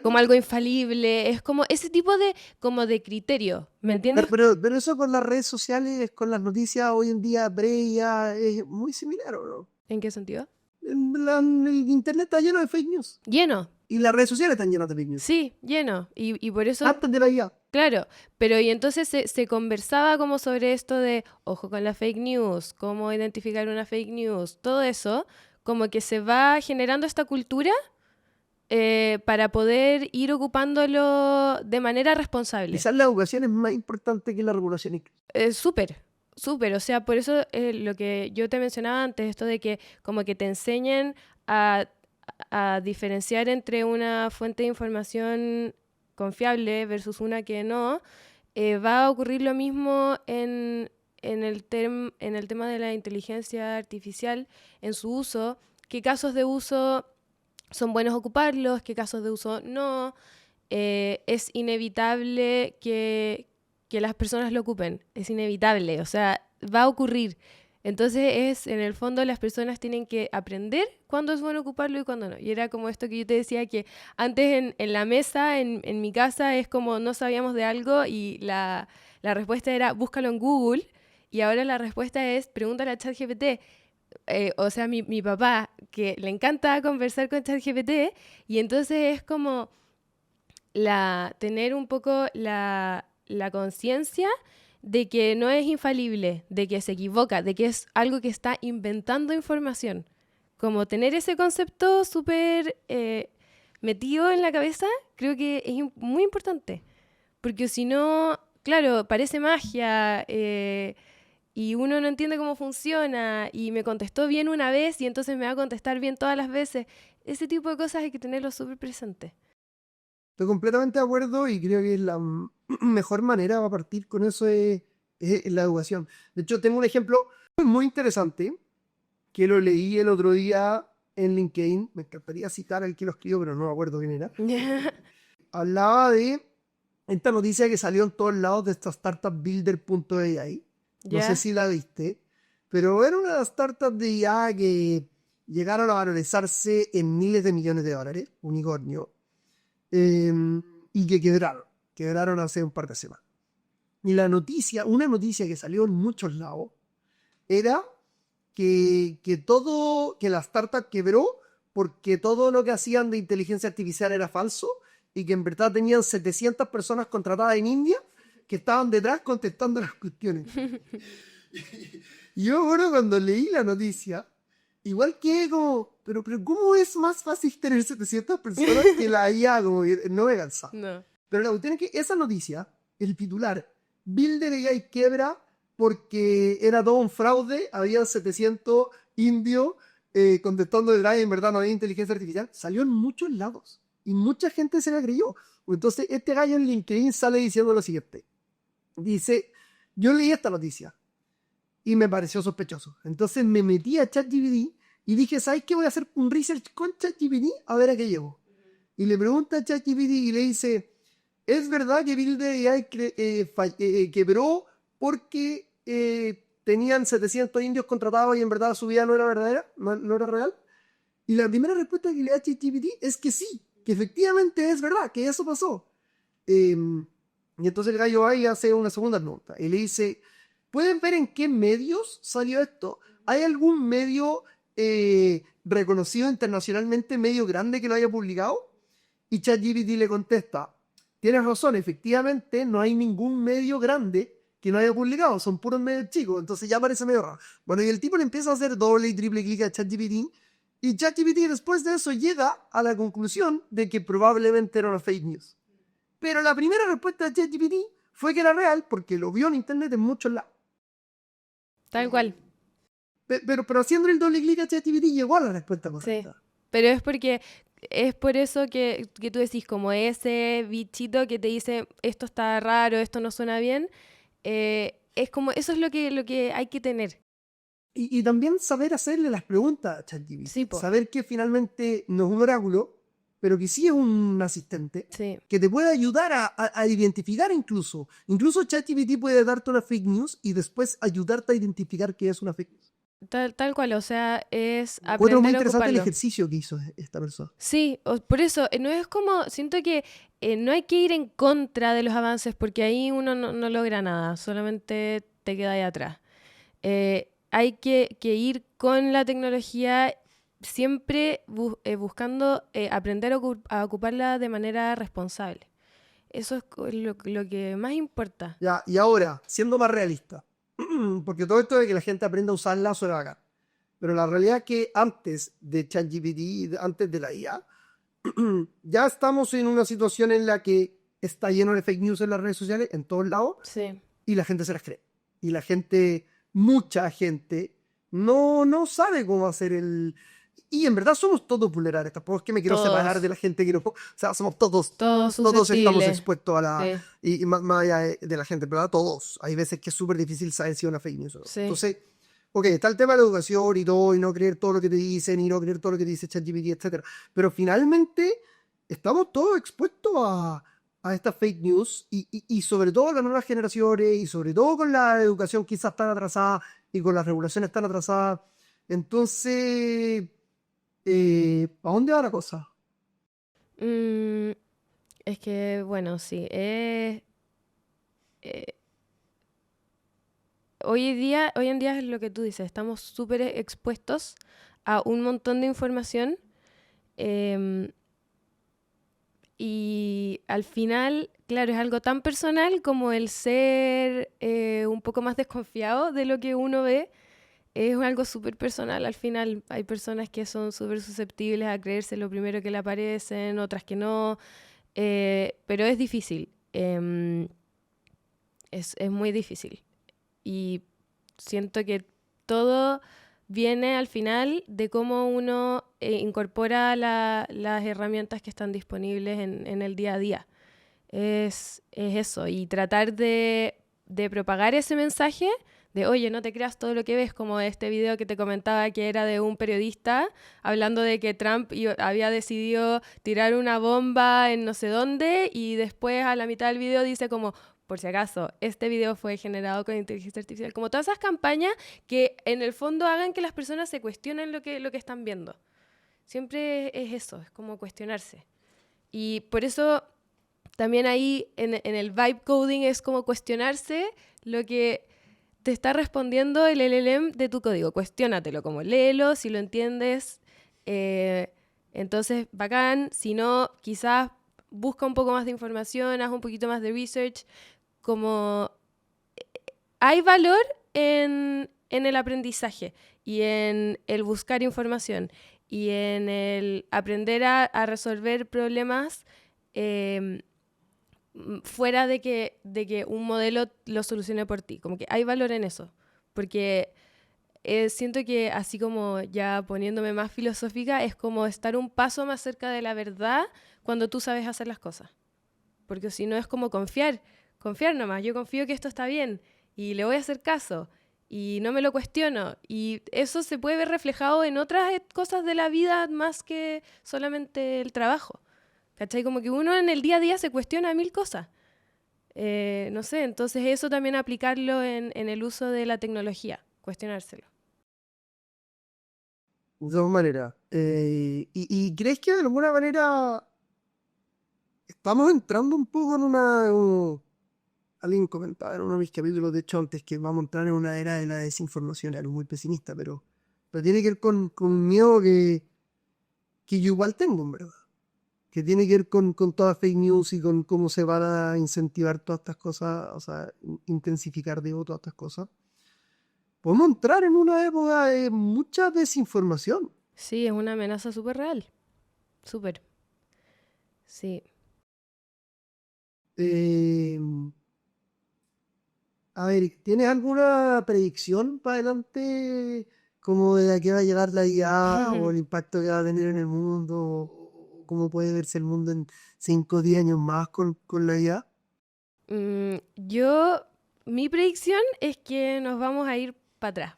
como algo infalible, es como ese tipo como de criterio, ¿me entiendes? Pero eso con las redes sociales, con las noticias hoy en día, pre-IA, es muy similar, ¿o no? ¿En qué sentido? El internet está lleno de fake news. Lleno, Y las redes sociales están llenas de fake news. sí, lleno. Y por eso Antes de la IA. claro, pero y entonces se conversaba como sobre esto de, ojo con la fake news, cómo identificar una fake news, todo eso, como que se va generando esta cultura para poder ir ocupándolo de manera responsable. Quizás la educación es más importante que la regulación. Súper, súper, o sea, por eso lo que yo te mencionaba antes, esto de que como que te enseñen a, a diferenciar entre una fuente de información confiable versus una que no, va a ocurrir lo mismo en el tema de la inteligencia artificial, en su uso, qué casos de uso son buenos ocuparlos, qué casos de uso no. Es inevitable que las personas lo ocupen, es inevitable, o sea, va a ocurrir. Entonces en el fondo las personas tienen que aprender cuándo es bueno ocuparlo y cuándo no. Y era como esto que yo te decía que antes en la mesa, en mi casa, es como no sabíamos de algo y la respuesta era búscalo en Google y ahora la respuesta es pregúntale a ChatGPT. O sea, mi papá, que le encanta conversar con ChatGPT y entonces es como tener un poco la conciencia de que no es infalible, de que se equivoca, de que es algo que está inventando información. Como tener ese concepto súper metido en la cabeza, creo que es muy importante. Porque si no, claro, parece magia y uno no entiende cómo funciona y me contestó bien una vez y entonces me va a contestar bien todas las veces. Ese tipo de cosas hay que tenerlo súper presente. Estoy completamente de acuerdo y creo que la mejor manera para partir con eso es la educación. De hecho, tengo un ejemplo muy interesante que lo leí el otro día en LinkedIn. Me encantaría citar al que lo escribió, pero no me acuerdo quién era. Hablaba de esta noticia que salió en todos lados de esta startup builder.ai. No sé ¿Ya? si la viste, pero era una startup de IA que llegaron a valorizarse en miles de millones de dólares, unicornio, eh, y que quebraron hace un par de semanas. Y la noticia, una noticia que salió en muchos lados, era que la startup quebró porque todo lo que hacían de inteligencia artificial era falso y que en verdad tenían 700 personas contratadas en India que estaban detrás contestando las cuestiones. Y yo, bueno, cuando leí la noticia, igual que como, pero ¿cómo es más fácil tener 700 personas que la IA? Como que no me cansa. No. Pero la cuestión es que esa noticia, el titular, Builder AI quiebra porque era todo un fraude, había 700 indios contestando detrás y en verdad no había inteligencia artificial, salió en muchos lados y mucha gente se la creyó. Entonces este gallo en LinkedIn sale diciendo lo siguiente. Dice, yo leí esta noticia y me pareció sospechoso. Entonces me metí a ChatGPT y dije, ¿sabes qué? Voy a hacer un research con ChatGPT a ver a qué llego. Y le pregunta a ChatGPT y le dice, ¿es verdad que Builder AI quebró porque tenían 700 indios contratados y en verdad su vida no era verdadera, no era real? Y la primera respuesta que le da ChatGPT es que sí, que efectivamente es verdad, que eso pasó. Y entonces el gallo va y hace una segunda pregunta y le dice, ¿pueden ver en qué medios salió esto? ¿Hay algún medio reconocido internacionalmente, medio grande que lo haya publicado? Y ChatGPT le contesta, tienes razón, efectivamente no hay ningún medio grande que no haya publicado, son puros medios chicos, entonces ya parece medio raro. Bueno, y el tipo le empieza a hacer doble y triple clic a ChatGPT y ChatGPT después de eso llega a la conclusión de que probablemente era una fake news. Pero la primera respuesta de ChatGPT fue que era real porque lo vio en internet en muchos lados. Tal cual. Pero haciendo el doble clic a ChatGPT llegó a la respuesta Sí. correcta. Pero es porque es por eso que tú decís, como ese bichito que te dice esto está raro, esto no suena bien, es como eso es lo que hay que tener. Y también saber hacerle las preguntas a ChatGPT. Sí, po. Saber que finalmente no es un oráculo, pero que sí es un asistente Sí. que te puede ayudar a identificar incluso. Incluso ChatGPT puede darte una fake news y después ayudarte a identificar qué es una fake news. Tal cual, o sea, es Encuentro muy aprender a interesante el ocuparlo. ejercicio que hizo esta persona. Sí, por eso, no es como, siento que no hay que ir en contra de los avances porque ahí uno no logra nada, solamente te queda ahí atrás. Hay que ir con la tecnología siempre buscando aprender a ocuparla de manera responsable. Eso es lo que más importa. Ya, y ahora, siendo más realista, porque todo esto de que la gente aprenda a usarla suena bacán, pero la realidad es que antes de ChatGPT, antes de la IA, ya estamos en una situación en la que está lleno de fake news en las redes sociales, en todos lados, Sí, y la gente se las cree. Y la gente, mucha gente, no sabe cómo hacer el... Y en verdad somos todos vulnerables, tampoco es que me quiero separar de todos, la gente que no... O sea, somos todos estamos susceptibles. expuestos a la... Sí, Y más allá de la gente, pero a todos. Hay veces que es súper difícil saber si es una fake news o no. sí. Entonces, ok, está el tema de la educación y todo, y no creer todo lo que te dicen, y no creer todo lo que te dice ChatGPT, etc. Pero finalmente estamos todos expuestos a estas fake news, y sobre todo las nuevas generaciones, y sobre todo con la educación quizás tan atrasada, y con las regulaciones tan atrasadas. Entonces, ¿a dónde va la cosa? Mm, es que, bueno, sí. Eh, hoy en día es lo que tú dices, estamos súper expuestos a un montón de información. em, Y al final, claro, es algo tan personal como el ser un poco más desconfiado de lo que uno ve. Es algo súper personal. Al final hay personas que son súper susceptibles a creerse lo primero que le aparecen, otras que no. Pero es difícil. Es muy difícil. Y siento que todo viene al final de cómo uno incorpora las herramientas que están disponibles en el día a día. Es eso, y tratar de propagar ese mensaje de, oye, no te creas todo lo que ves, como este video que te comentaba que era de un periodista hablando de que Trump había decidido tirar una bomba en no sé dónde y después a la mitad del video dice como, por si acaso, este video fue generado con inteligencia artificial. Como todas esas campañas que en el fondo hagan que las personas se cuestionen lo que están viendo. Siempre es eso, es como cuestionarse. Y por eso también ahí en el vibe coding es como cuestionarse lo que te está respondiendo el LLM de tu código. Cuestiónatelo, como léelo, si lo entiendes, eh, entonces bacán. Si no, quizás busca un poco más de información, haz un poquito más de research. Como hay valor en el aprendizaje y en el buscar información y en el aprender a resolver problemas. eh, Fuera de que un modelo lo solucione por ti. Como que hay valor en eso. Porque siento que así como ya poniéndome más filosófica, es como estar un paso más cerca de la verdad cuando tú sabes hacer las cosas. Porque si no es como confiar nomás. Yo confío que esto está bien y le voy a hacer caso y no me lo cuestiono. Y eso se puede ver reflejado en otras cosas de la vida más que solamente el trabajo. ¿Cachai? Como que uno en el día a día se cuestiona mil cosas. No sé, entonces eso también aplicarlo en el uso de la tecnología, cuestionárselo. De todas maneras. ¿Y crees que de alguna manera estamos entrando un poco en alguien comentaba en uno de mis capítulos, de hecho, antes que vamos a entrar en una era de la desinformación, era muy pesimista, pero tiene que ver con un miedo que yo igual tengo, en verdad. Que tiene que ver con toda fake news y con cómo se van a incentivar todas estas cosas, o sea, intensificar, digo, todas estas cosas. Podemos entrar en una época de mucha desinformación. Sí, es una amenaza súper real, súper, sí. Eh, a ver, ¿tienes alguna predicción para adelante como de a qué va a llegar la IA o el impacto que va a tener en el mundo o cómo puede verse el mundo en 5 o 10 años más con la IA? Yo, mi predicción es que nos vamos a ir para atrás.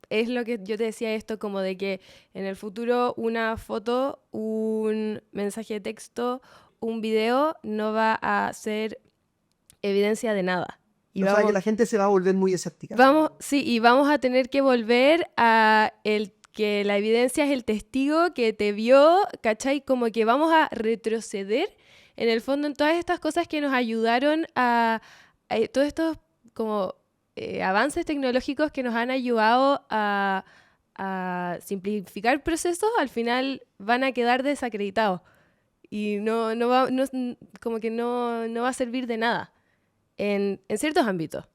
Es lo que yo te decía esto, como de que en el futuro una foto, un mensaje de texto, un video no va a ser evidencia de nada. Y O sea, que vamos, la gente se va a volver muy escéptica. vamos, sí, y vamos a tener que volver a el que la evidencia es el testigo que te vio, ¿cachai? Como que vamos a retroceder en el fondo en todas estas cosas que nos ayudaron a todos estos como avances tecnológicos que nos han ayudado a simplificar procesos, al final van a quedar desacreditados y como que no va a servir de nada en ciertos ámbitos.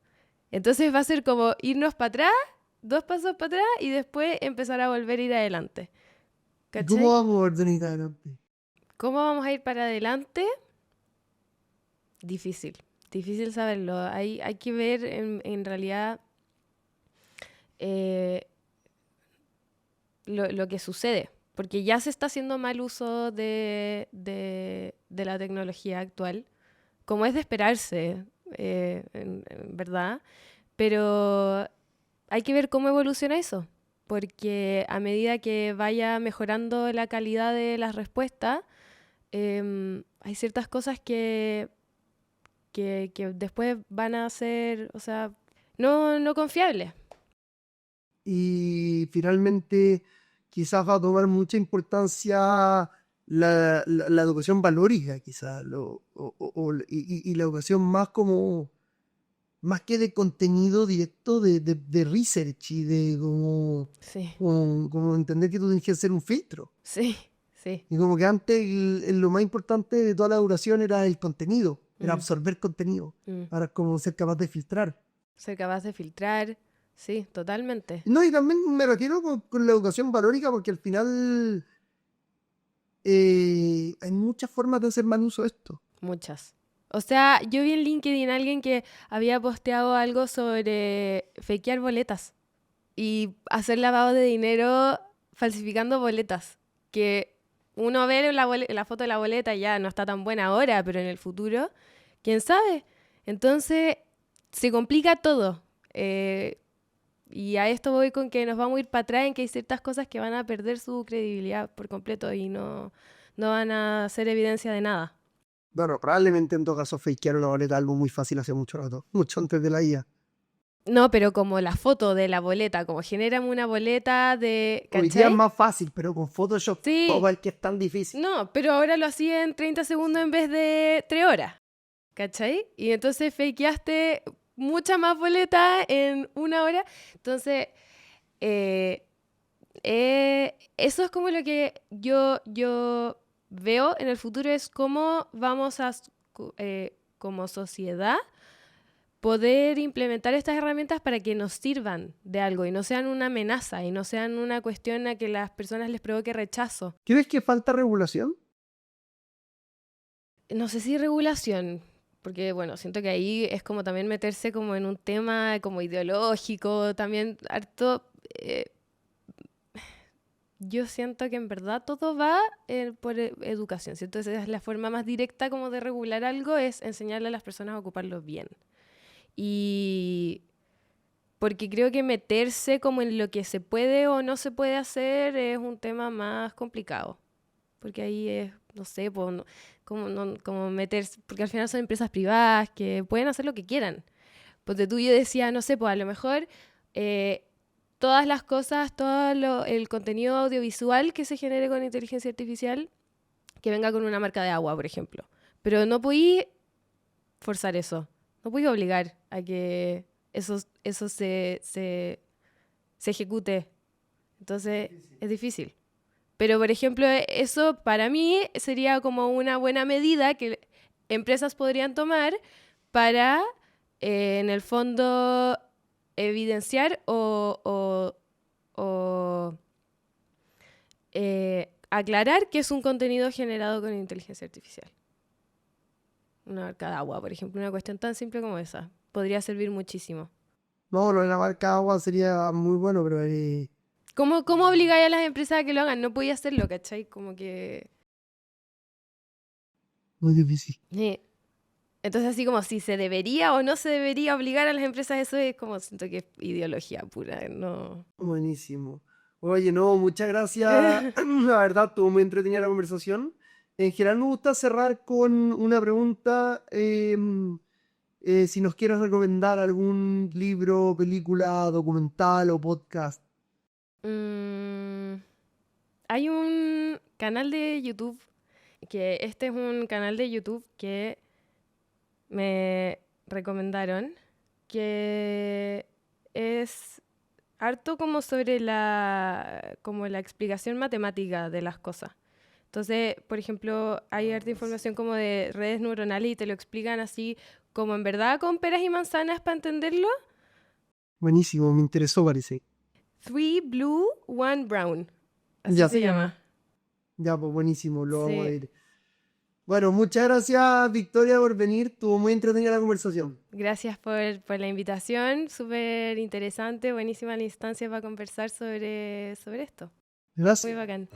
Entonces va a ser como irnos para atrás, dos pasos para atrás y después empezar a volver a ir adelante. ¿Y cómo ¿Cachai? vamos a ordenar adelante? ¿Cómo vamos a ir para adelante? Difícil, difícil saberlo. Hay que ver en realidad eh, lo que sucede, porque ya se está haciendo mal uso de la tecnología actual, como es de esperarse, en verdad, pero hay que ver cómo evoluciona eso, porque a medida que vaya mejorando la calidad de las respuestas, hay ciertas cosas que después van a ser, o sea, no confiables. y finalmente quizás va a tomar mucha importancia la educación valórica, quizás, y la educación más que de contenido directo, de research y de Sí, como entender que tú tienes que hacer un filtro. sí, sí. Y como que antes lo más importante de toda la educación era el contenido, era Mm, absorber contenido. mm. Ahora es como ser capaz de filtrar. Ser capaz de filtrar, sí, totalmente. No, y también me refiero con la educación valórica porque al final hay muchas formas de hacer mal uso de esto. Muchas. O sea, yo vi en LinkedIn a alguien que había posteado algo sobre fakear boletas y hacer lavado de dinero falsificando boletas. Que uno ve la foto de la boleta y ya no está tan buena ahora, pero en el futuro, quién sabe. Entonces, se complica todo. Y a esto voy con que nos vamos a ir para atrás en que hay ciertas cosas que van a perder su credibilidad por completo y no van a ser evidencia de nada. Bueno, probablemente en todo caso fakear una boleta algo muy fácil hace mucho rato, mucho antes de la IA. No, pero como la foto de la boleta, como generan una boleta de... Hoy día es ¿Cachai? más fácil, pero con Photoshop todo Sí, el que es tan difícil. no, pero ahora lo hacía en 30 segundos en vez de 3 horas. ¿Cachai? Y entonces fakeaste mucha más boleta en 1 hora. Entonces, eh, eso es como lo que yo veo en el futuro, es cómo vamos a, como sociedad, poder implementar estas herramientas para que nos sirvan de algo y no sean una amenaza y no sean una cuestión a que las personas les provoque rechazo. ¿Crees que falta regulación? No sé si regulación, porque bueno, siento que ahí es como también meterse como en un tema como ideológico, también harto... yo siento que en verdad todo va por educación, ¿cierto? Esa es la forma más directa como de regular algo, es enseñarle a las personas a ocuparlo bien. Y porque creo que meterse como en lo que se puede o no se puede hacer es un tema más complicado. Porque ahí es, no sé, como meterse, porque al final son empresas privadas que pueden hacer lo que quieran. Pues de tú yo decía, no sé, pues a lo mejor todas las cosas, el contenido audiovisual que se genere con inteligencia artificial, que venga con una marca de agua, por ejemplo. Pero no podí forzar eso. No podí obligar a que eso se ejecute. Entonces, es difícil. Pero, por ejemplo, eso para mí sería como una buena medida que empresas podrían tomar para, en el fondo, evidenciar o aclarar que es un contenido generado con inteligencia artificial. Una marca de agua, por ejemplo, una cuestión tan simple como esa. Podría servir muchísimo. No, lo de la marca agua sería muy bueno, pero ¿Cómo obligáis a las empresas a que lo hagan? No podía hacerlo, ¿cachai? Como que... muy difícil. Entonces, así como si se debería o no se debería obligar a las empresas, eso es como, siento que es ideología pura, no... Buenísimo. Oye, no, muchas gracias. La verdad, estuvo muy entretenida la conversación. En general me gusta cerrar con una pregunta. Si nos quieres recomendar algún libro, película, documental o podcast. Mm, hay un canal de YouTube, que este es un canal de YouTube que me recomendaron, que es harto como sobre como la explicación matemática de las cosas. Entonces, por ejemplo, hay harta información como de redes neuronales y te lo explican así como en verdad con peras y manzanas para entenderlo. Buenísimo, me interesó, parece. 3 Blue, 1 Brown. Así Ya se llama. Ya, pues buenísimo, lo vamos a Sí. ir. Bueno, muchas gracias, Victoria, por venir. Estuvo muy entretenida la conversación. Gracias por la invitación. Súper interesante, buenísima la instancia para conversar sobre esto. Muy Gracias. bacán.